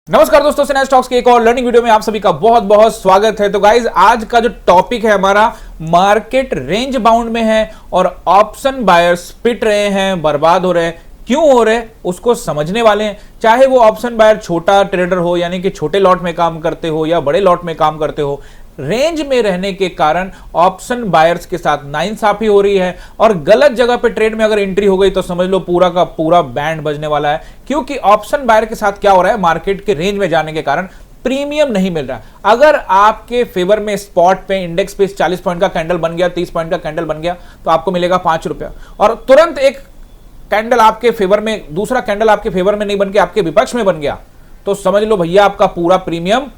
नमस्कार दोस्तों, सिनेस टॉक्स के एक और लर्निंग वीडियो में आप सभी का बहुत बहुत स्वागत है। तो गाइज आज का जो टॉपिक है हमारा, मार्केट रेंज बाउंड में है और ऑप्शन बायर्स पिट रहे हैं, बर्बाद हो रहे हैं। क्यों हो रहे हैं उसको समझने वाले हैं। चाहे वो ऑप्शन बायर छोटा ट्रेडर हो, यानी कि छोटे लॉट में काम करते हो या बड़े लॉट में काम करते हो, रेंज में रहने के कारण ऑप्शन बायर्स के साथ नाइंसाफी हो रही है और गलत जगह पे ट्रेड में अगर एंट्री हो गई तो समझ लो पूरा का पूरा बैंड बजने वाला है। क्योंकि ऑप्शन बायर के साथ क्या हो रहा है, मार्केट के रेंज में जाने के कारण प्रीमियम नहीं मिल रहा। अगर आपके फेवर में स्पॉट पे इंडेक्स पे 40 पॉइंट का कैंडल बन गया, 30 पॉइंट का कैंडल बन गया, तो आपको मिलेगा 5 रुपया, और तुरंत एक कैंडल आपके फेवर में, दूसरा कैंडल आपके फेवर में नहीं बन के आपके विपक्ष में बन गया, तो समझ लो भैया आपका पूरा प्रीमियम,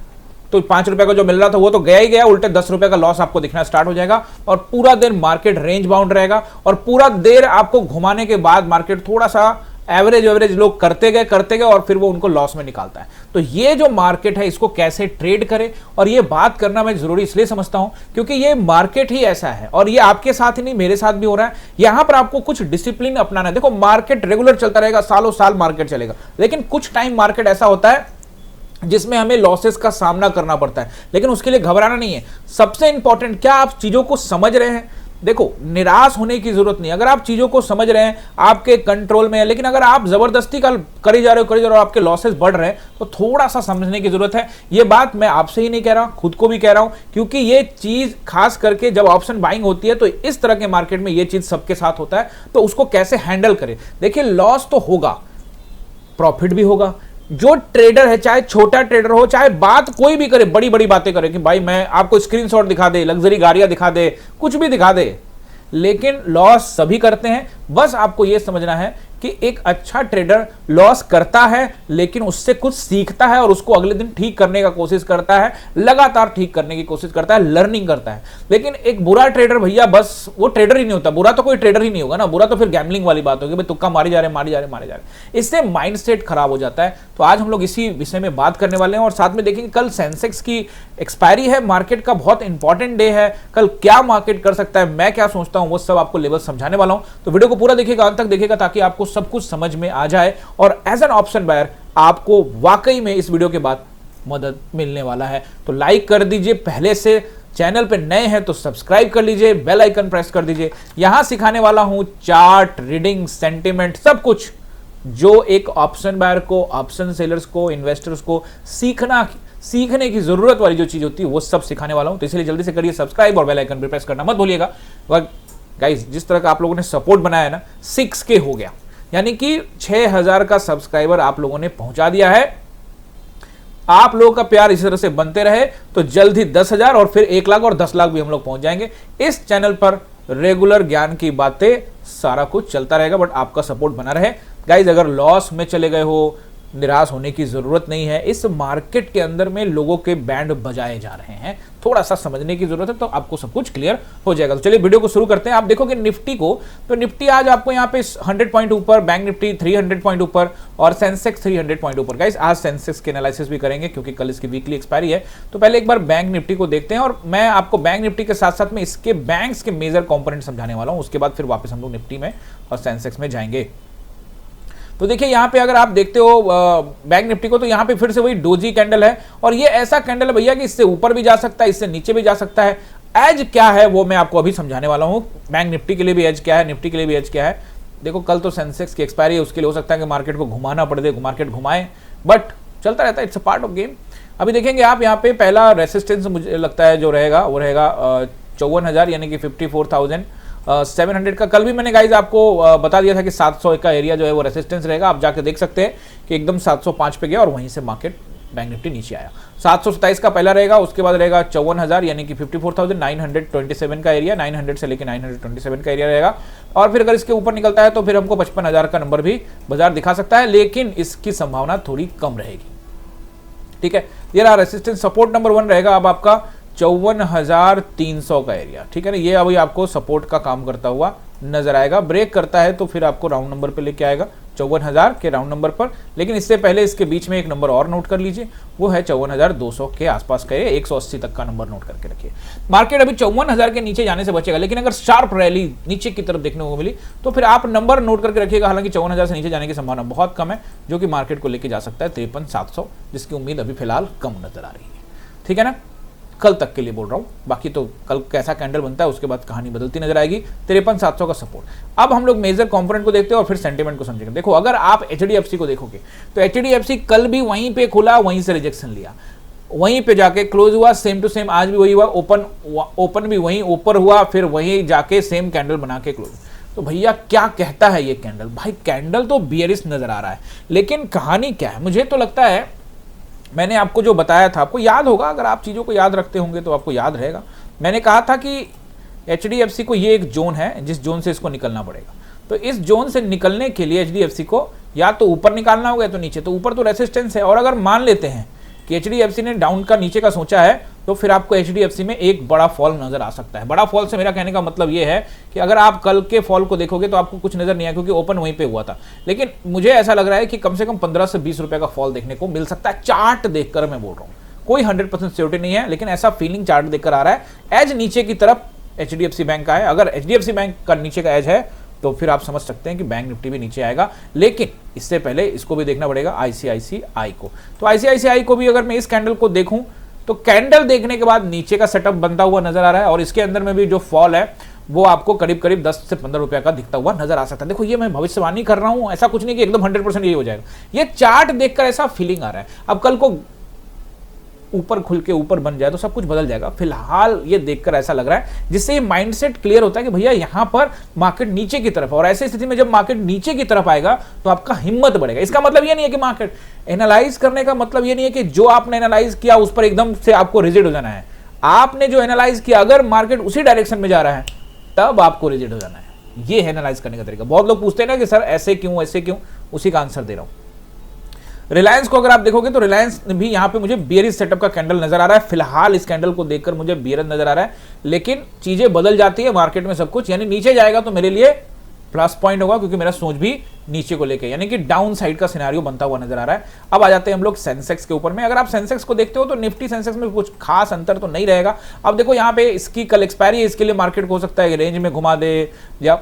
तो 5 रुपए का जो मिल रहा था वो तो गया ही गया, उल्टे 10 रुपए का लॉस आपको दिखना स्टार्ट हो जाएगा। और पूरा दिन मार्केट रेंज बाउंड रहेगा और पूरा देर आपको घुमाने के बाद मार्केट थोड़ा सा एवरेज लोग करते गए और फिर वो उनको लॉस में निकालता है। तो ये जो मार्केट है इसको कैसे ट्रेड करें, और ये बात करना मैं जरूरी इसलिए समझता हूं क्योंकि ये मार्केट ही ऐसा है और ये आपके साथ ही नहीं मेरे साथ भी हो रहा है। यहां पर आपको कुछ डिसिप्लिन अपनाना है। देखो, मार्केट रेगुलर चलता रहेगा, सालों साल मार्केट चलेगा, लेकिन कुछ टाइम मार्केट ऐसा होता है जिसमें हमें लॉसेस का सामना करना पड़ता है, लेकिन उसके लिए घबराना नहीं है। सबसे इंपॉर्टेंट, क्या आप चीजों को समझ रहे हैं? देखो, निराश होने की जरूरत नहीं। अगर आप चीजों को समझ रहे हैं, आपके कंट्रोल में है, लेकिन अगर आप जबरदस्ती करी जा रहे हो, आपके लॉसेस बढ़ रहे हैं, तो थोड़ा सा समझने की जरूरत है। ये बात मैं आपसे ही नहीं कह रहा, खुद को भी कह रहा हूं, क्योंकि ये चीज खास करके जब ऑप्शन बाइंग होती है तो इस तरह के मार्केट में ये चीज सबके साथ होता है। तो उसको कैसे हैंडल करें? देखिए, लॉस तो होगा, प्रॉफिट भी होगा। जो ट्रेडर है, चाहे छोटा ट्रेडर हो, चाहे बात कोई भी करे, बड़ी बड़ी बातें करे कि भाई मैं आपको स्क्रीनशॉट दिखा दे, लग्जरी गाड़ियां दिखा दे, कुछ भी दिखा दे, लेकिन लॉस सभी करते हैं। बस आपको यह समझना है कि एक अच्छा ट्रेडर लॉस करता है लेकिन उससे कुछ सीखता है और उसको अगले दिन ठीक करने का कोशिश करता है, लगातार ठीक करने की कोशिश करता है, लर्निंग करता है। लेकिन एक बुरा ट्रेडर भैया, बस वो ट्रेडर ही नहीं होता। बुरा तो कोई ट्रेडर ही नहीं होगा ना, बुरा तो फिर गैम्बलिंग वाली बात होगी, भाई तुक्का मारे जा रहे। इससे माइंडसेट खराब हो जाता है। तो आज हम लोग इसी विषय में बात करने वाले हैं और साथ में देखेंगे कल सेंसेक्स की एक्सपायरी है, मार्केट का बहुत इंपॉर्टेंट डे है, कल क्या मार्केट कर सकता है, मैं क्या सोचता हूं, वो सब आपको लेवल समझाने वाला हूं। तो वीडियो को पूरा देखिएगा, अंत तक देखिएगा, ताकि आपको सब कुछ समझ में आ जाए और एज एन ऑप्शन बायर आपको वाकई में इस वीडियो के बाद मदद मिलने वाला है। तो लाइक कर दीजिए, पहले से चैनल पे नए हैं तो सब्सक्राइब कर लीजिए, बेल आइकन प्रेस कर दीजिए। यहां सिखाने वाला हूं चार्ट, रीडिंग, सेंटिमेंट, सब कुछ जो एक ऑप्शन बायर को, ऑप्शन सेलर्स को, इन्वेस्टर्स को सीखने की जरूरत वाली जो चीज होती है वो सब सिखाने वाला हूं। तो इसलिए जल्दी से करिए सब्सक्राइब और बेल आइकन भी प्रेस करना मत भूलिएगा। गाइस, जिस तरह का आप लोगों ने सपोर्ट बनाया है ना, 6K हो गया, यानी कि 6000 का सब्सक्राइबर आप लोगों ने पहुंचा दिया है। आप लोगों का प्यार इसी तरह से बनते रहे तो जल्द ही 10,000 और फिर 1 लाख और 10 लाख भी हम लोग पहुंच जाएंगे। इस चैनल पर रेगुलर ज्ञान की बातें, सारा कुछ चलता रहेगा, बट आपका सपोर्ट बना रहे। गाइज, अगर लॉस में चले गए हो, निराश होने की जरूरत नहीं है। इस मार्केट के अंदर में लोगों के बैंड बजाए जा रहे हैं, थोड़ा सा समझने की जरूरत है, तो आपको सब कुछ क्लियर हो जाएगा। तो चलिए वीडियो को शुरू करते हैं। आप देखोगे निफ्टी को, तो निफ्टी आज आपको यहाँ पे 100 पॉइंट ऊपर, बैंक निफ्टी 300 पॉइंट ऊपर और सेंसेक्स 300 पॉइंट ऊपर। गाइस, आज सेंसेक्स के एनालिसिस भी करेंगे क्योंकि कल इसकी वीकली एक्सपायरी है। तो पहले एक बार बैंक निफ्टी को देखते हैं और मैं आपको बैंक निफ्टी के साथ साथ में इसके बैंक्स के मेजर कंपोनेंट समझाने वाला हूं। उसके बाद फिर वापस हम लोग निफ्टी में और सेंसेक्स में जाएंगे। तो देखिए, यहां पे अगर आप देखते हो बैंक निफ्टी को, तो यहां पे फिर से वही डोजी कैंडल है और ये ऐसा कैंडल है भैया कि इससे ऊपर भी जा सकता है, इससे नीचे भी जा सकता है। एज क्या है वो मैं आपको अभी समझाने वाला हूं। बैंक निफ्टी के लिए भी एज क्या है, निफ्टी के लिए भी एज क्या है। देखो, कल तो सेंसेक्स की एक्सपायरी है, उसके लिए हो सकता है कि मार्केट को घुमाना पड़ दे, मार्केट घुमाए, बट चलता रहता है, it's a part of game. अभी देखेंगे आप, यहाँ पे पहला रेसिस्टेंस मुझे लगता है जो रहेगा वो रहेगा 54,000, यानी कि 54,700 का। कल भी मैंने गाइज आपको बता दिया था कि 700 का एरिया जो है वो रेसिस्टेंस रहेगा। आप जाके देख सकते हैं कि एकदम 705 पे गया और वहीं से मार्केट बैंक निफ्टी नीचे आया। 727 का पहला रहेगा, उसके बाद रहेगा 54,000, यानी कि 54,927 का एरिया, 900 से लेकर 927 का एरिया रहेगा। और फिर अगर इसके ऊपर निकलता है तो फिर हमको 55,000 का नंबर भी बाजार दिखा सकता है, लेकिन इसकी संभावना थोड़ी कम रहेगी। ठीक है, ये रहा रेसिस्टेंस। सपोर्ट नंबर 1 रहेगा अब आपका 54,300 का एरिया। ठीक है ना, ये अभी आपको सपोर्ट का काम करता हुआ नजर आएगा। ब्रेक करता है तो फिर आपको राउंड नंबर पे लेके आएगा 54,000 के राउंड नंबर पर। लेकिन इससे पहले इसके बीच में एक नंबर और नोट कर लीजिए, वो है 54,200 के आसपास का, 180 तक का नंबर नोट करके रखिए। मार्केट अभी 54,000 के नीचे जाने से बचेगा, लेकिन अगर शार्प रैली नीचे की तरफ देखने को मिली तो फिर आप नंबर नोट करके रखिएगा। हालांकि 54,000 से नीचे जाने की संभावना बहुत कम है, जो कि मार्केट को लेके जा सकता है 53,700, जिसकी उम्मीद अभी फिलहाल कम नजर आ रही है। ठीक है ना, कल तक के लिए बोल रहा हूं, बाकी तो कल कैसा कैंडल बनता है उसके बाद कहानी बदलती नजर आएगी। 53,700 का सपोर्ट। अब हम लोग मेजर कंपोनेंट को देखते हैं और फिर सेंटीमेंट को समझेंगे। देखो, अगर आप HDFC को देखोगे तो HDFC कल भी वहीं पे खुला, वहीं से रिजेक्शन लिया, वहीं पे जाके क्लोज हुआ, सेम टू सेम आज भी वही हुआ, ओपन भी वहीं ऊपर हुआ, फिर वहीं जाके सेम कैंडल बना के क्लोज। तो भैया क्या कहता है ये कैंडल? भाई कैंडल तो बियरिश नजर आ रहा है, लेकिन कहानी क्या है? मुझे तो लगता है मैंने आपको जो बताया था, आपको याद होगा, अगर आप चीज़ों को याद रखते होंगे तो आपको याद रहेगा। मैंने कहा था कि HDFC को ये एक जोन है जिस जोन से इसको निकलना पड़ेगा। तो इस जोन से निकलने के लिए HDFC को या तो ऊपर निकालना होगा या तो नीचे। तो ऊपर तो रेसिस्टेंस है, और अगर मान लेते हैं कि HDFC ने डाउन का नीचे का सोचा है, तो फिर आपको HDFC में एक बड़ा फॉल नजर आ सकता है। बड़ा फॉल से मेरा कहने का मतलब ये है कि अगर आप कल के फॉल को देखोगे तो आपको कुछ नजर नहीं आया, क्योंकि ओपन वहीं पे हुआ था। लेकिन मुझे ऐसा लग रहा है कि कम से कम 15 से 20 रुपए का फॉल देखने को मिल सकता है। चार्ट देखकर मैं बोल रहा हूँ, कोई 100% सिक्योरिटी नहीं है, लेकिन ऐसा फीलिंग चार्ट देखकर आ रहा है। एज नीचे की तरफ HDFC बैंक का है। अगर HDFC बैंक का नीचे का एज है तो फिर आप समझ सकते हैं कि बैंक निफ्टी भी नीचे आएगा। लेकिन इससे पहले इसको भी देखना पड़ेगा ICICI को। तो ICICI को भी अगर मैं इस कैंडल को देखूं तो कैंडल देखने के बाद नीचे का सेटअप बनता हुआ नजर आ रहा है, और इसके अंदर में भी जो फॉल है वो आपको करीब करीब 10 से 15 रुपए का दिखता हुआ नजर आ सकता है। देखो, ये मैं भविष्यवाणी कर रहा हूं, ऐसा कुछ नहीं कि एकदम 100% ये हो जाएगा। ये चार्ट देखकर ऐसा फीलिंग आ रहा है। अब कल को ऊपर खुल के ऊपर बन जाए तो सब कुछ बदल जाएगा। फिलहाल ये देखकर ऐसा लग रहा है, जिससे ये माइंडसेट क्लियर होता है कि भैया यहां पर मार्केट नीचे की तरफ है, और ऐसी स्थिति में जब मार्केट नीचे की तरफ आएगा तो आपका हिम्मत बढ़ेगा। इसका मतलब ये नहीं है कि मार्केट एनालाइज करने का मतलब ये नहीं है कि जो आपने एनालाइज किया उस पर एकदम से आपको रिजिड हो जाना है। आपने जो एनालाइज किया, अगर मार्केट उसी डायरेक्शन में जा रहा है तब आपको रिजिड हो जाना है। ये है एनालाइज करने का तरीका। बहुत लोग पूछते हैं ना कि सर ऐसे क्यों, ऐसे क्यों, उसी का आंसर दे रहा हूं। रिलायंस को अगर आप देखोगे तो रिलायंस भी यहां पे मुझे बियरिश सेटअप का कैंडल नजर आ रहा है। फिलहाल इस कैंडल को देखकर मुझे बियरिश नजर आ रहा है, लेकिन चीजें बदल जाती है मार्केट में सब कुछ। यानी नीचे जाएगा तो मेरे लिए प्लस पॉइंट होगा, क्योंकि मेरा सोच भी नीचे को लेके, यानी कि डाउन साइड का सिनेरियो बनता हुआ नजर आ रहा है। अब आ जाते हैं हम लोग सेंसेक्स के ऊपर में। अगर आप सेंसेक्स को देखते हो तो निफ्टी सेंसेक्स में कुछ खास अंतर तो नहीं रहेगा। अब देखो, यहाँ पे इसकी कल एक्सपायरी है, इसके लिए मार्केट को हो सकता है रेंज में घुमा दे, या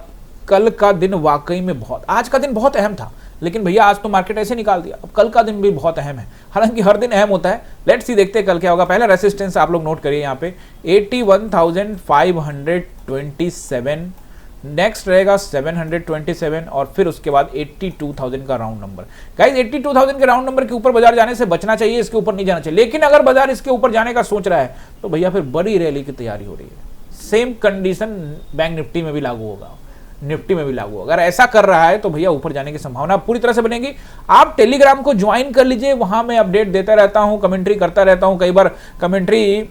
कल का दिन वाकई में बहुत, आज का दिन बहुत अहम था, लेकिन भैया आज तो मार्केट ऐसे निकाल दिया। अब कल का दिन भी बहुत अहम है, हालांकि हर दिन अहम होता है। लेट्स सी, देखते हैं कल क्या होगा। पहला रेसिस्टेंस आप लोग नोट करिए यहाँ पे 81,527, नेक्स्ट रहेगा 727, और फिर उसके बाद 82,000 का राउंड नंबर। गाइस 82,000 के राउंड नंबर के ऊपर बाजार जाने से बचना चाहिए, इसके ऊपर नहीं जाना चाहिए। लेकिन अगर बाजार इसके ऊपर जाने का सोच रहा है तो भैया फिर बड़ी रैली की तैयारी हो रही है। सेम कंडीशन बैंक निफ्टी में भी लागू होगा, निफ्टी में भी लागू होगा। अगर ऐसा कर रहा है तो भैया ऊपर जाने की संभावना पूरी तरह से बनेगी। आप टेलीग्राम को ज्वाइन कर लीजिए, वहां मैं अपडेट देता रहता हूं, कमेंट्री करता रहता हूं। कई बार कमेंट्री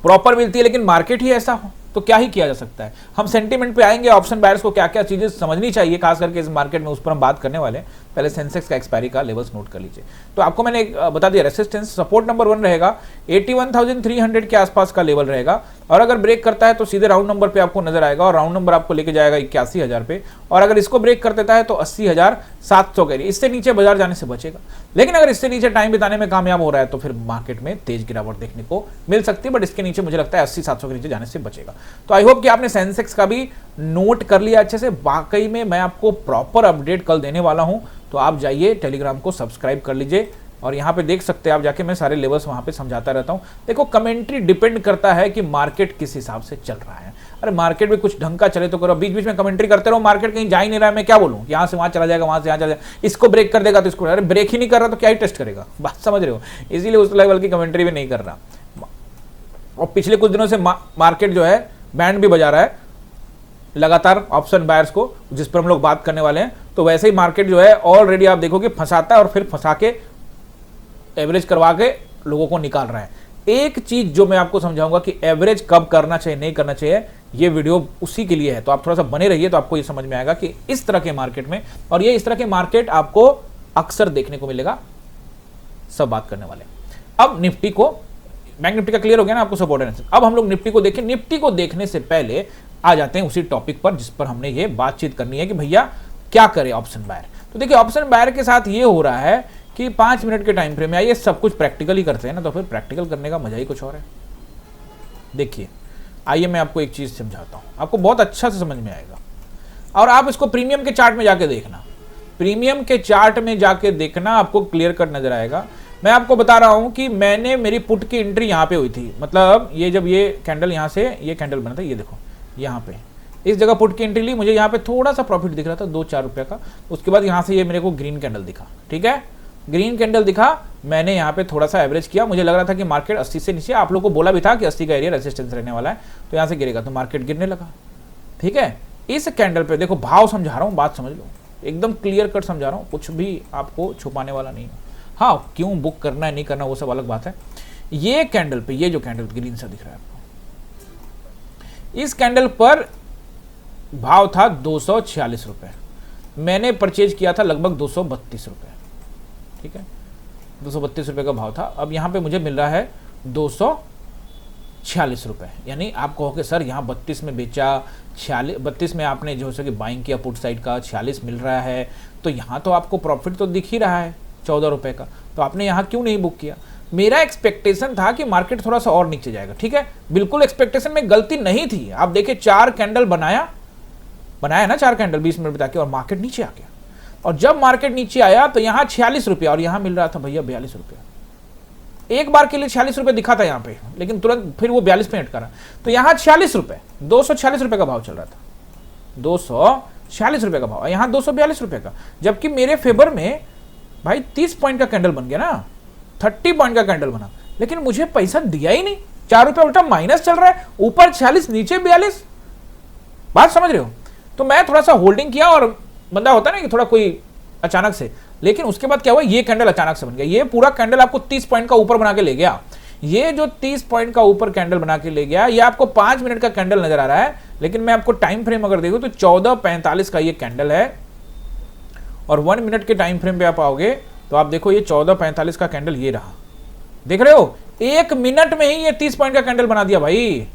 प्रॉपर मिलती है, लेकिन मार्केट ही ऐसा हो तो क्या ही किया जा सकता है। हम सेंटीमेंट पे आएंगे, ऑप्शन बायर्स को क्या क्या चीजें समझनी चाहिए खास करके इस मार्केट में, उस पर हम बात करने वाले हैं। पहले सेंसेक्स का एक्सपायरी का लेवल्स नोट कर लीजिए। तो आपको मैंने बता दिया, रेसिस्टेंस सपोर्ट नंबर 1 रहेगा 81,300 के आसपास का लेवल रहेगा, और अगर ब्रेक करता है तो सीधे राउंड नंबर पे आपको नजर आएगा, और राउंड नंबर आपको लेके जाएगा 81,000 पे, और अगर इसको ब्रेक कर देता है तो 80,700 के लिए। इससे नीचे बाजार जाने से बचेगा। लेकिन अगर इससे नीचे टाइम बिताने में कामयाब हो रहा है तो फिर मार्केट में तेज गिरावट देखने को मिल सकती है, बट इसके नीचे मुझे लगता है 80,700 के नीचे जाने से बचेगा। तो आई होप कि आपने सेंसेक्स का भी नोट कर लिया अच्छे से। वाकई में मैं आपको प्रॉपर अपडेट कल देने वाला हूं, तो आप जाइए टेलीग्राम को सब्सक्राइब कर लीजिए, और यहाँ पे देख सकते हैं आप जाके, मैं सारे लेवल्स वहाँ पे समझाता रहता हूँ। देखो, कमेंट्री डिपेंड करता है कि मार्केट किस हिसाब से चल रहा है। अरे मार्केट में कुछ ढंग का चले तो करो, बीच बीच में कमेंट्री करते रहो। मार्केट कहीं जा ही नहीं रहा है, मैं क्या बोलूँ, यहाँ से वहाँ चला जाएगा, वहाँ से यहाँ चला जाएगा, इसको ब्रेक कर देगा तो इसको, अरे ब्रेक ही नहीं कर रहा तो क्या ही टेस्ट करेगा, बात समझ रहे हो। इसीलिए उस लेवल की कमेंट्री भी नहीं कर रहा। और पिछले कुछ दिनों से मार्केट जो है बैंड भी बजा रहा है लगातार ऑप्शन बायर्स को, जिस पर हम लोग बात करने वाले हैं। तो वैसे ही मार्केट जो है ऑलरेडी आप देखोगे फंसाता है, और फिर फंसा के एवरेज करवा के लोगों को निकाल रहा है। एक चीज जो मैं आपको समझाऊंगा कि एवरेज कब करना चाहिए, नहीं करना चाहिए, ये वीडियो उसी के लिए है। तो आप थोड़ा सा बने रहिए, तो आपको ये समझ में आएगा कि इस तरह के मार्केट में, और ये इस तरह के मार्केट आपको अक्सर देखने को मिलेगा। सब बात करने वाले। अब निफ्टी को, बैंक निफ्टी का क्लियर हो गया ना आपको सपोर्ट है। अब हम लोग निफ्टी को देखें। निफ्टी को देखने से पहले आ जाते हैं उसी टॉपिक पर जिस पर हमने ये बातचीत करनी है कि भैया क्या करे ऑप्शन बायर। तो देखिए ऑप्शन बायर के साथ ये हो रहा है कि 5 मिनट के टाइम फ्रेम में आइए, सब कुछ प्रैक्टिकली करते हैं ना, तो फिर प्रैक्टिकल करने का मजा ही कुछ और है। देखिए आइए मैं आपको एक चीज समझाता हूं, आपको बहुत अच्छा से समझ में आएगा। और आप इसको प्रीमियम के चार्ट में जाके देखना, प्रीमियम के चार्ट में जाके देखना, आपको क्लियर कट नजर आएगा। मैं आपको बता रहा हूं कि मैंने मेरी पुट की एंट्री यहां पे हुई थी, मतलब ये जब ये कैंडल यहां से ये कैंडल बना था, ये देखो यहां पे इस जगह पुट की एंट्री ली, मुझे यहाँ पे थोड़ा सा प्रॉफिट दिख रहा था 2-4 रुपए का। उसके बाद यहाँ से ये मेरे को ग्रीन कैंडल दिखा, ठीक है, ग्रीन कैंडल दिखा, मैंने यहाँ पे थोड़ा सा एवरेज किया, मुझे लग रहा था कि मार्केट 80 से नीचे, आप लोगों को बोला भी था कि 80 का एरिया रेजिस्टेंस रहने वाला है, तो यहाँ से गिरेगा, तो मार्केट गिरने लगा। ठीक है, इस कैंडल पे देखो, भाव समझा रहा हूँ, बात समझ लो, एकदम क्लियर कट समझा रहा हूँ, कुछ भी आपको छुपाने वाला नहीं है। हाँ, क्यों बुक करना है नहीं करना वो सब अलग बात है। ये कैंडल पे, ये जो कैंडल ग्रीन सा दिख रहा है आपको, इस कैंडल पर भाव था 246 रुपए, मैंने परचेज किया था लगभग 232 रुपए, ठीक है, 232 रुपए का भाव था। अब यहाँ पे मुझे मिल रहा है 246 रुपए, यानी आप कहोगे सर यहाँ 32 में बेचा, 32 में आपने जो है कि बाइंग किया पुट साइड का, 46 मिल रहा है, तो यहाँ तो आपको प्रॉफिट तो दिख ही रहा है 14 रुपए का, तो आपने यहाँ क्यों नहीं बुक किया? मेरा एक्सपेक्टेशन था कि मार्केट थोड़ा सा और नीचे जाएगा, ठीक है, बिल्कुल एक्सपेक्टेशन में गलती नहीं थी। आप देखिए 4 कैंडल बनाया ना, 4 कैंडल 20 मिनट बिता के, और मार्केट नीचे आ गया। और जब मार्केट नीचे आया तो यहाँ 46 रुपया, और यहाँ मिल रहा था भैया 42 रुपया। एक बार के लिए 46 रुपये दिखा था यहाँ पे, लेकिन तुरंत फिर वो 42 पे अटका रहा, तो यहाँ 46 रुपये, 246 रुपये का भाव चल रहा था, 246 रुपये का भाव, यहाँ 242 रुपये का, जबकि मेरे फेवर में भाई 30 पॉइंट का कैंडल बन गया ना, 30 पॉइंट का कैंडल बना, लेकिन मुझे पैसा दिया ही नहीं, 4 रुपये उल्टा माइनस चल रहा है, ऊपर 46 नीचे 42, बात समझ रहे हो? तो मैं थोड़ा सा होल्डिंग किया, और बंदा होता है ना कि थोड़ा कोई अचानक से, लेकिन उसके बाद क्या हुआ, ये कैंडल अचानक से बन गया, ये पूरा कैंडल आपको 30 पॉइंट का ऊपर बना के ले गया। ये जो 30 पॉइंट का ऊपर कैंडल बना के ले गया, ये आपको 5 मिनट का कैंडल नजर आ रहा है, लेकिन मैं आपको टाइम फ्रेम अगर देखूं तो 14:45 का ये कैंडल है, और 1 मिनट के टाइम फ्रेम पे आप आओगे तो आप देखो ये 14:45 का कैंडल ये रहा, देख रहे हो, 1 मिनट में ही ये 30 पॉइंट का कैंडल बना दिया भाई,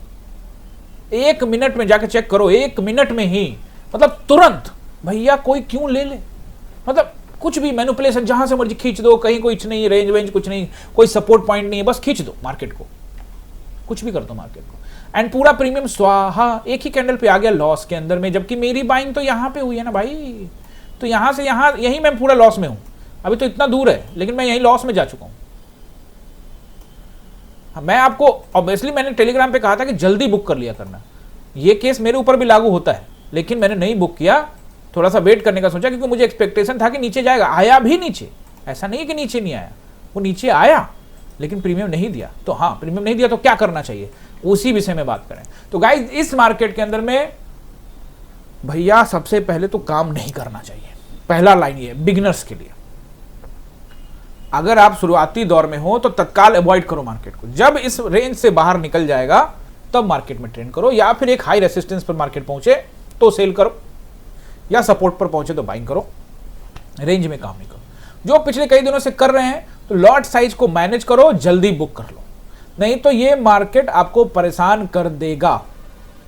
1 मिनट में, जाके चेक करो, 1 मिनट में ही, मतलब तुरंत। भैया कोई क्यों ले ले, मतलब कुछ भी मैनिपुलेशन, जहां से मर्जी खींच दो, कहीं कुछ नहीं, रेंज वेंज कुछ नहीं, कोई सपोर्ट पॉइंट नहीं है, बस खींच दो मार्केट को, कुछ भी कर दो मार्केट को, एंड पूरा प्रीमियम स्वाहा एक ही कैंडल पे आ गया लॉस के अंदर में, जबकि मेरी बाइंग तो यहां पे हुई है ना भाई, तो यहां से यहां, यही मैं पूरा लॉस में हूं, अभी तो इतना दूर है, लेकिन मैं यही लॉस में जा चुका हूं। मैं आपको ऑब्वियसली मैंने टेलीग्राम पे कहा था कि जल्दी बुक कर लिया करना, ये केस मेरे ऊपर भी लागू होता है, लेकिन मैंने नहीं बुक किया, थोड़ा सा वेट करने का सोचा, क्योंकि मुझे एक्सपेक्टेशन था कि नीचे जाएगा, आया भी नीचे, ऐसा नहीं कि नीचे नहीं आया, वो नीचे आया, लेकिन प्रीमियम नहीं दिया। तो हाँ, प्रीमियम नहीं दिया तो क्या करना चाहिए, उसी विषय में बात करें। तो गाइस, इस मार्केट के अंदर में भैया सबसे पहले तो काम नहीं करना चाहिए, पहला लाइन ये बिगिनर्स के लिए। अगर आप शुरुआती दौर में हो तो तत्काल अवॉइड करो मार्केट को, जब इस रेंज से बाहर निकल जाएगा तब मार्केट में ट्रेड करो, या फिर एक हाई रेसिस्टेंस पर मार्केट पहुंचे तो सेल करो, या सपोर्ट पर पहुंचे तो बाइंग करो, रेंज में काम नहीं करो। जो पिछले कई दिनों से कर रहे हैं तो लॉट साइज को मैनेज करो, जल्दी बुक कर लो, नहीं तो ये मार्केट आपको परेशान कर देगा।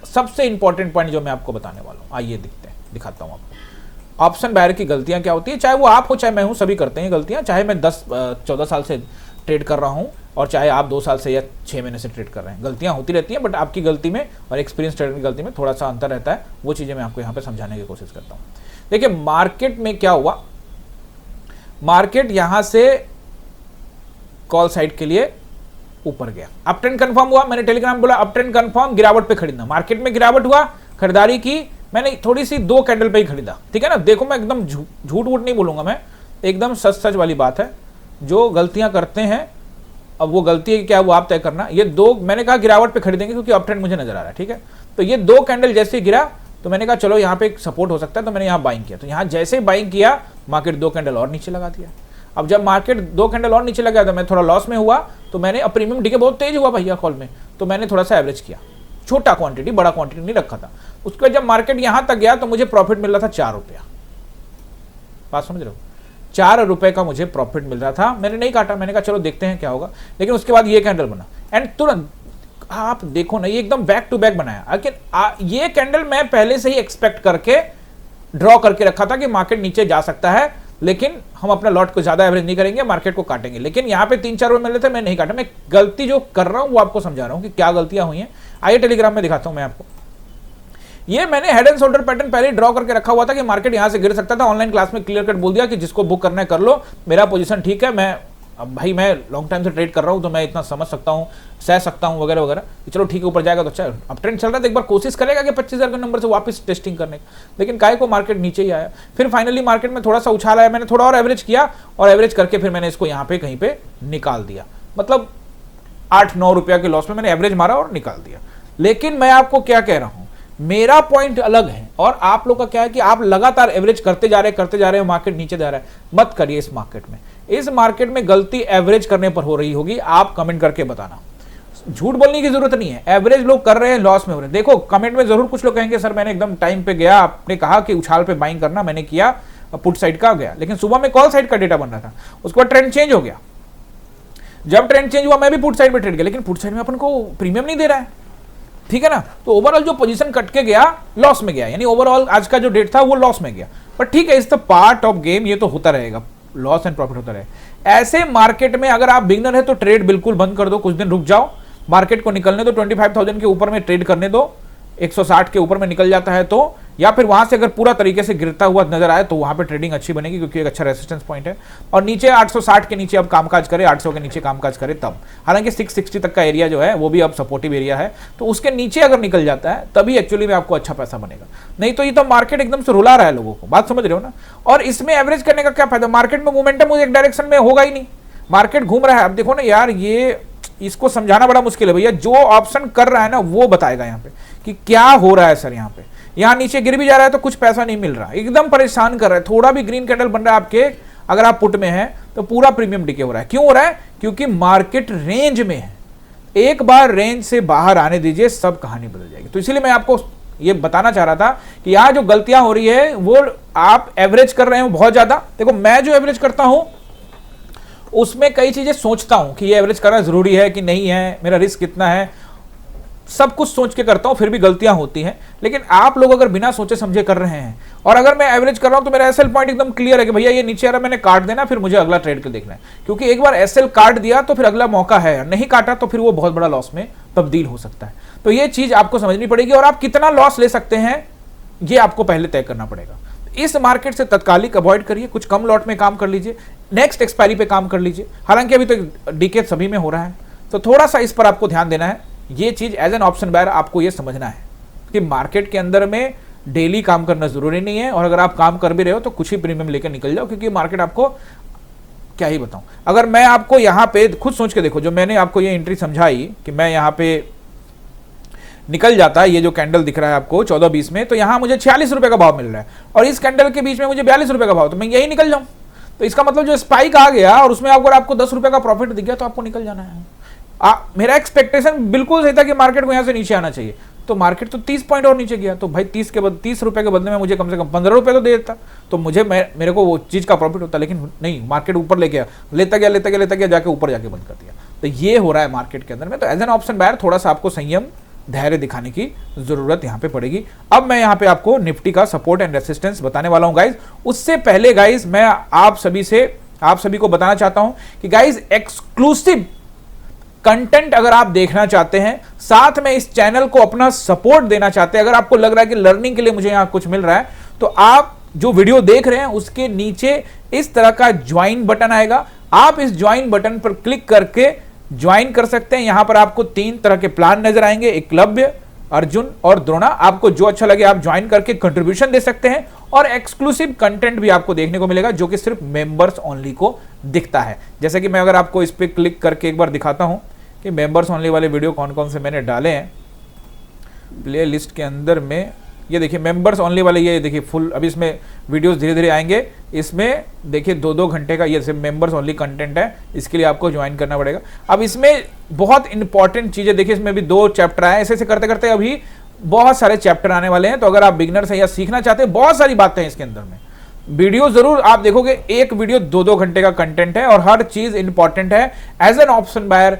सबसे इंपॉर्टेंट पॉइंट जो मैं आपको बताने वाला हूं, आइए दिखाता हूं आपको ऑप्शन बायर की गलतियां क्या होती है, चाहे वो आप हो चाहे मैं हूं, सभी करते हैं गलतियां, चाहे मैं 10-14 साल से ट्रेड कर रहा हूं और चाहे आप 2 साल से या 6 महीने से ट्रेड कर रहे हैं, गलतियां होती रहती हैं, बट आपकी गलती में और एक्सपीरियंस ट्रेडर की गलती में थोड़ा सा अंतर रहता है, वो चीजें मैं आपको यहाँ पे समझाने की कोशिश करता हूँ। देखिए मार्केट में क्या हुआ, मार्केट यहां से कॉल साइड के लिए ऊपर गया, अप ट्रेंड कंफर्म हुआ, मैंने टेलीग्राम बोला अप ट्रेंड कंफर्म, गिरावट पे खरीदना, मार्केट में गिरावट हुआ, खरीदारी की, मैंने थोड़ी सी 2 कैंडल पे ही खरीदा, ठीक है ना। देखो मैं एकदम झूठ वूठ नहीं बोलूंगा, मैं एकदम सच वाली बात है, जो गलतियां करते हैं अब वो गलती है क्या वो आप तय करना। ये 2 मैंने कहा गिरावट पे खरीदेंगे क्योंकि अप ट्रेंड मुझे नजर आ रहा है, ठीक है, तो ये 2 कैंडल जैसे ही गिरा तो मैंने कहा चलो यहाँ पे एक सपोर्ट हो सकता है, तो मैंने यहाँ बाइंग किया, तो यहाँ जैसे ही बाइंग किया मार्केट 2 कैंडल और नीचे लगा दिया। अब जब मार्केट 2 कैंडल और नीचे लगा तो मैं थोड़ा लॉस में हुआ, तो मैंने अब प्रीमियम डीके बहुत तेज हुआ भैया कॉल में, तो मैंने थोड़ा सा एवरेज किया, छोटा क्वांटिटी, बड़ा क्वांटिटी नहीं रखा था। उसके बाद जब मार्केट यहां तक गया तो मुझे प्रॉफिट मिल रहा था 4 रुपया, बात समझ रहे हो, 4 रुपए का मुझे प्रॉफिट मिल रहा था, मैंने नहीं काटा, मैंने कहा चलो देखते हैं क्या होगा। लेकिन उसके बाद ये कैंडल बना एंड तुरंत आप देखो ना, ये एकदम बैक टू बैक बनाया, लेकिन ये कैंडल मैं पहले से ही एक्सपेक्ट करके ड्रॉ करके रखा था कि मार्केट नीचे जा सकता है, लेकिन हम अपना लॉट को ज्यादा एवरेज नहीं करेंगे, मार्केट को काटेंगे। लेकिन यहाँ पे 3-4 रुपए मिल रहे थे, मैं नहीं काटा। मैं गलती जो कर रहा हूँ वो आपको समझा रहा हूँ कि क्या गलतियां हुई हैं। आइए टेलीग्राम में दिखाता हूँ मैं आपको। ये मैंने हेड एंड शोल्डर पैटर्न पहले ड्रॉ करके रखा हुआ था कि मार्केट यहां से गिर सकता था। ऑनलाइन क्लास में क्लियर कट बोल दिया कि जिसको बुक करना है कर लो, मेरा पोजीशन ठीक है, मैं अब भाई मैं लॉन्ग टाइम से ट्रेड कर रहा हूं तो मैं इतना समझ सकता हूं, सह सकता हूं वगैरह वगैरह, चलो ठीक है ऊपर जाएगा तो अच्छा। अब ट्रेंड चल रहा है तो एक बार कोशिश करेगा कि 25,000 के नंबर से वापस टेस्टिंग करने की, लेकिन काहे को मार्केट नीचे ही आया। फिर फाइनली मार्केट में थोड़ा सा उछाल आया, मैंने थोड़ा और एवरेज किया और एवरेज करके फिर मैंने इसको यहाँ पे कहीं पे निकाल दिया। मतलब 8-9 रुपया के लॉस में मैंने एवरेज मारा और निकाल दिया। लेकिन मैं आपको क्या कह रहा हूं, मेरा पॉइंट अलग है और आप लोग का क्या है कि आप लगातार एवरेज करते जा रहे हैं, मार्केट नीचे जा रहा है। मत करिए इस मार्केट में। इस मार्केट में गलती एवरेज करने पर हो रही होगी, आप कमेंट करके बताना। झूठ बोलने की जरूरत नहीं है, एवरेज लोग कर रहे हैं, लॉस में हो रहे हैं। देखो कमेंट में जरूर कुछ लोग कहेंगे सर मैंने एकदम टाइम पे गया, आपने कहा कि उछाल पे बाइंग करना, मैंने किया, पुट साइड का गया, लेकिन सुबह में कॉल साइड का डेटा बन रहा था, उसके बाद ट्रेंड चेंज हो गया। जब ट्रेंड चेंज हुआ मैं भी पुट साइड में ट्रेड किया, लेकिन पुट साइड में अपन को प्रीमियम नहीं दे रहा है, ठीक है ना। तो ओवरऑल जो पोजीशन कट के गया लॉस में गया, यानी ओवरऑल आज का जो डेट था वो लॉस में गया। पर ठीक है, इस द पार्ट ऑफ गेम, ये तो होता रहेगा, लॉस एंड प्रॉफिट होता रहेगा। ऐसे मार्केट में अगर आप बिगनर है तो ट्रेड बिल्कुल बंद कर दो, कुछ दिन रुक जाओ, मार्केट को निकलने दो, 25,000 के ऊपर में ट्रेड करने दो, 160 के ऊपर में निकल जाता है तो, या फिर वहां से अगर पूरा तरीके से गिरता हुआ नजर आए तो वहां पे ट्रेडिंग अच्छी बनेगी क्योंकि एक अच्छा रेजिस्टेंस पॉइंट है। और नीचे 860 के नीचे अब कामकाज करे, 800 के नीचे कामकाज करे तब, हालांकि 660 तक का एरिया जो है वो भी अब सपोर्टिव एरिया है, तो उसके नीचे अगर निकल जाता है तभी एक्चुअली में आपको अच्छा पैसा बनेगा। नहीं तो ये तो मार्केट एकदम से रुला रहा है लोगों को, बात समझ रहे हो ना। और इसमें एवरेज करने का क्या फायदा, मार्केट में मोमेंटम एक डायरेक्शन में होगा ही नहीं, मार्केट घूम रहा है। अब देखो ना यार, ये इसको समझाना बड़ा मुश्किल है भैया, जो ऑप्शन कर रहा है ना वो बताएगा यहाँ पे कि क्या हो रहा है सर। यहाँ पे यहाँ नीचे गिर भी जा रहा है तो कुछ पैसा नहीं मिल रहा, एकदम परेशान कर रहा है। थोड़ा भी ग्रीन कैंडल बन रहा है आपके, अगर आप पुट में हैं तो पूरा प्रीमियम डिके हो रहा है। क्यों हो रहा है, क्योंकि मार्केट रेंज में है। एक बार रेंज से बाहर आने दीजिए, सब कहानी बदल जाएगी। तो इसीलिए मैं आपको ये बताना चाह रहा था कि यहाँ जो गलतियां हो रही है वो आप एवरेज कर रहे हो बहुत ज्यादा। देखो मैं जो एवरेज करता हूं उसमें कई चीजें सोचता हूं कि ये एवरेज करना जरूरी है कि नहीं है, मेरा रिस्क कितना है, सब कुछ सोच के करता हूं, फिर भी गलतियां होती हैं। लेकिन आप लोग अगर बिना सोचे समझे कर रहे हैं, और अगर मैं एवरेज कर रहा हूं तो मेरा एसएल पॉइंट एकदम क्लियर है कि भैया ये नीचे आ रहा है, मैंने काट देना, फिर मुझे अगला ट्रेड को देखना है। क्योंकि एक बार एसएल काट दिया तो फिर अगला मौका है, नहीं काटा तो फिर वो बहुत बड़ा लॉस में तब्दील हो सकता है। तो ये चीज आपको समझनी पड़ेगी, और आप कितना लॉस ले सकते हैं ये आपको पहले तय करना पड़ेगा। इस मार्केट से तत्कालिक अवॉइड करिए, कुछ कम लॉट में काम कर लीजिए, नेक्स्ट एक्सपायरी पे काम कर लीजिए। हालांकि अभी तो डीके सभी में हो रहा है, तो थोड़ा सा इस पर आपको ध्यान देना है। ये चीज एज एन ऑप्शन बायर आपको ये समझना है कि मार्केट के अंदर में डेली काम करना जरूरी नहीं है, और अगर आप काम कर भी रहे हो तो कुछ ही प्रीमियम लेकर निकल जाओ, क्योंकि मार्केट आपको क्या ही बताऊं। अगर मैं आपको यहां पे खुद सोच के देखो, जो मैंने आपको ये एंट्री समझाई कि मैं यहां पे निकल जाता है, ये जो कैंडल दिख रहा है आपको 14-20 में, तो यहां मुझे 46 रुपए का भाव मिल रहा है और इस कैंडल के बीच में मुझे 42 रुपए का भाव, तो मैं यही निकल जाऊं। तो इसका मतलब जो स्पाइक आ गया और उसमें अगर आपको 10 रुपए का प्रॉफिट दिख गया तो आपको निकल जाना है। मेरा एक्सपेक्टेशन बिल्कुल सही था कि मार्केट को यहां से नीचे आना चाहिए, तो मार्केट तो 30 पॉइंट और नीचे गया, तो भाई 30 रुपए के बदले में मुझे कम से कम 15 रुपए तो दे देता, तो मुझे मेरे को वो चीज का प्रॉफिट होता। लेकिन नहीं, मार्केट ऊपर ले गया, लेता गया जाके ऊपर जाके बंद कर दिया। तो ये हो रहा है मार्केट के अंदर में। तो एज एन ऑप्शन बायर थोड़ा सा आपको संयम, धैर्य दिखाने की जरूरत यहां पे पड़ेगी। अब मैं यहां पे आपको निफ्टी का सपोर्ट एंड रेसिस्टेंस बताने वाला हूं गाइज। उससे पहले गाइज मैं आप सभी को बताना चाहता हूं कि गाइज एक्सक्लूसिव कंटेंट अगर आप देखना चाहते हैं, साथ में इस चैनल को अपना सपोर्ट देना चाहते हैं, अगर आपको लग रहा है कि लर्निंग के लिए मुझे यहां कुछ मिल रहा है, तो आप जो वीडियो देख रहे हैं उसके नीचे इस तरह का ज्वाइन बटन आएगा, आप इस ज्वाइन बटन पर क्लिक करके ज्वाइन कर सकते हैं। यहां पर आपको 3 तरह के प्लान नजर आएंगे, एकलव्य, अर्जुन और द्रोणा। आपको जो अच्छा लगे आप ज्वाइन करके कंट्रीब्यूशन दे सकते हैं, और एक्सक्लूसिव कंटेंट भी आपको देखने को मिलेगा जो कि सिर्फ मेंबर्स ओनली को दिखता है। जैसे कि मैं अगर आपको इस पे क्लिक करके एक बार दिखाता हूं कि मेंबर्स ओनली वाले वीडियो कौन कौन से मैंने डाले हैं प्ले लिस्ट के अंदर में। ये देखिए मेंबर्स ओनली वाले, ये देखिए फुल, अभी इसमें वीडियोस धीरे धीरे आएंगे। इसमें देखिए 2-2 घंटे का ये सिर्फ मेंबर्स ओनली कंटेंट है, इसके लिए आपको ज्वाइन करना पड़ेगा। अब इसमें बहुत इंपॉर्टेंट चीजें देखिए, इसमें भी 2 चैप्टर आए, ऐसे करते करते अभी बहुत सारे चैप्टर आने वाले हैं। तो अगर आप बिगनर्स हैं या सीखना चाहते हैं, बहुत सारी बातें हैं इसके अंदर में। वीडियो जरूर आप देखोगे, एक वीडियो 2-2 घंटे का कंटेंट है और हर चीज इंपॉर्टेंट है। As an option buyer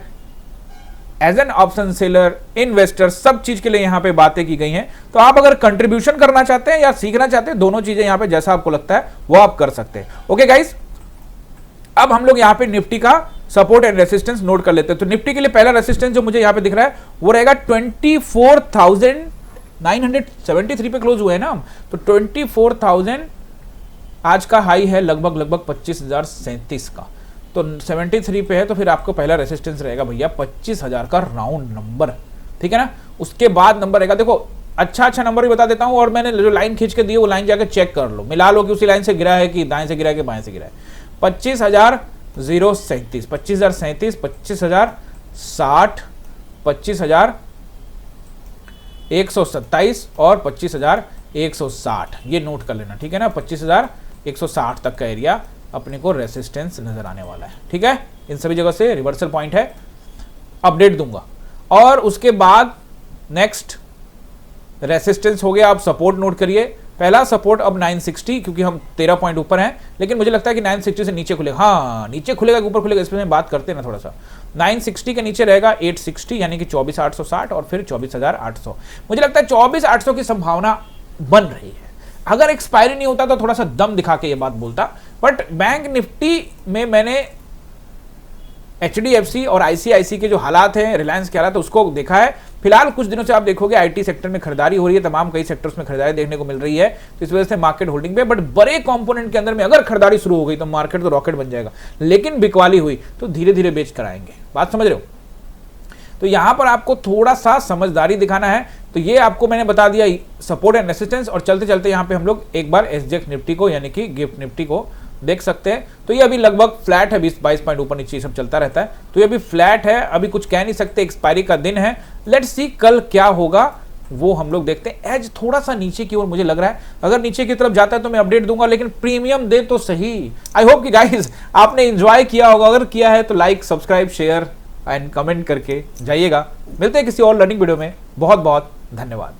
as an option seller, investor, सब चीज के लिए यहां पे बातें की गई हैं। तो आप अगर कंट्रीब्यूशन करना चाहते हैं या सीखना चाहते हैं, दोनों चीजें यहां पे जैसा आपको लगता है वो आप कर सकते हैं। ओके गाइस, अब हम लोग यहां पे निफ्टी का सपोर्ट एंड रेसिस्टेंस नोट कर लेते हैं। तो निफ्टी के लिए पहला रेसिस्टेंस जो मुझे यहां पे दिख रहा है वो रहेगा 24,973 पे क्लोज हुए हैं ना हम, तो 24,000 आज का हाई है, लगभग 25,037 का, तो 73 पे है, तो फिर आपको पहला रेसिस्टेंस रहेगा भैया 25,000 का राउंड नंबर, ठीक है ना। उसके बाद नंबर रहेगा, देखो अच्छा नंबर भी बता देता हूं, और मैंने जो लाइन खींच के दी है वो लाइन जाकर चेक कर लो, मिला लो कि उसी लाइन से गिरा है कि दाएं से गिरा है कि बाएं से गिरा है। 25,037, 25,037, 25,060, 25,127 और 25,160, ये नोट कर लेना, ठीक है ना। 25,160 तक का एरिया अपने को रेसिस्टेंस नजर आने वाला है, ठीक है। इन सभी जगह से रिवर्सल पॉइंट है, अपडेट दूंगा। और उसके बाद नेक्स्ट रेसिस्टेंस हो गया, आप सपोर्ट नोट करिए। पहला सपोर्ट अब 960, क्योंकि हम 13 पॉइंट ऊपर हैं, लेकिन मुझे लगता है कि 960 से नीचे खुलेगा, हाँ नीचे खुलेगा ऊपर खुलेगा, इस पर बात करते हैं ना थोड़ा सा। 960 के नीचे रहेगा 860, यानी कि 24,860 और फिर 24,800। मुझे लगता है 24,800 की संभावना बन रही है। अगर एक्सपायरी नहीं होता तो थोड़ा सा दम दिखा के ये बात बोलता, बट बैंक निफ्टी में मैंने HDFC और ICICI के जो हालात हैं, रिलायंस के हालात, उसको देखा है। फिलहाल कुछ दिनों से आप देखोगे IT सेक्टर में खरीदारी हो रही है, तमाम कई सेक्टर्स में खरीदारी देखने को मिल रही है, तो इस वजह से मार्केट होल्डिंग पे, बट बड़े कंपोनेंट के अंदर में अगर खरीदारी शुरू हो गई तो मार्केट तो रॉकेट बन जाएगा, लेकिन बिकवाली हुई तो धीरे धीरे बेच कर आएंगे, बात समझ रहे हो। तो यहां पर आपको थोड़ा सा समझदारी दिखाना है। तो ये आपको मैंने बता दिया सपोर्ट एंड रेसिस्टेंस, और चलते चलते यहां पे हम लोग एक बार SGX निफ्टी को यानी कि गिफ्ट निफ्टी को देख सकते हैं। तो ये अभी लगभग फ्लैट है, 20-22 पॉइंट ऊपर नीचे सब चलता रहता है, तो ये अभी फ्लैट है, अभी कुछ कह नहीं सकते, एक्सपायरी का दिन है। लेट्स सी कल क्या होगा वो हम लोग देखते हैं। एज थोड़ा सा नीचे की ओर मुझे लग रहा है, अगर नीचे की तरफ जाता है तो मैं अपडेट दूंगा, लेकिन प्रीमियम दे तो सही। आई होप कि गाइस आपने एंजॉय किया होगा, अगर किया है तो like, subscribe, share and comment करके जाइएगा। मिलते हैं किसी और लर्निंग वीडियो में, बहुत बहुत धन्यवाद।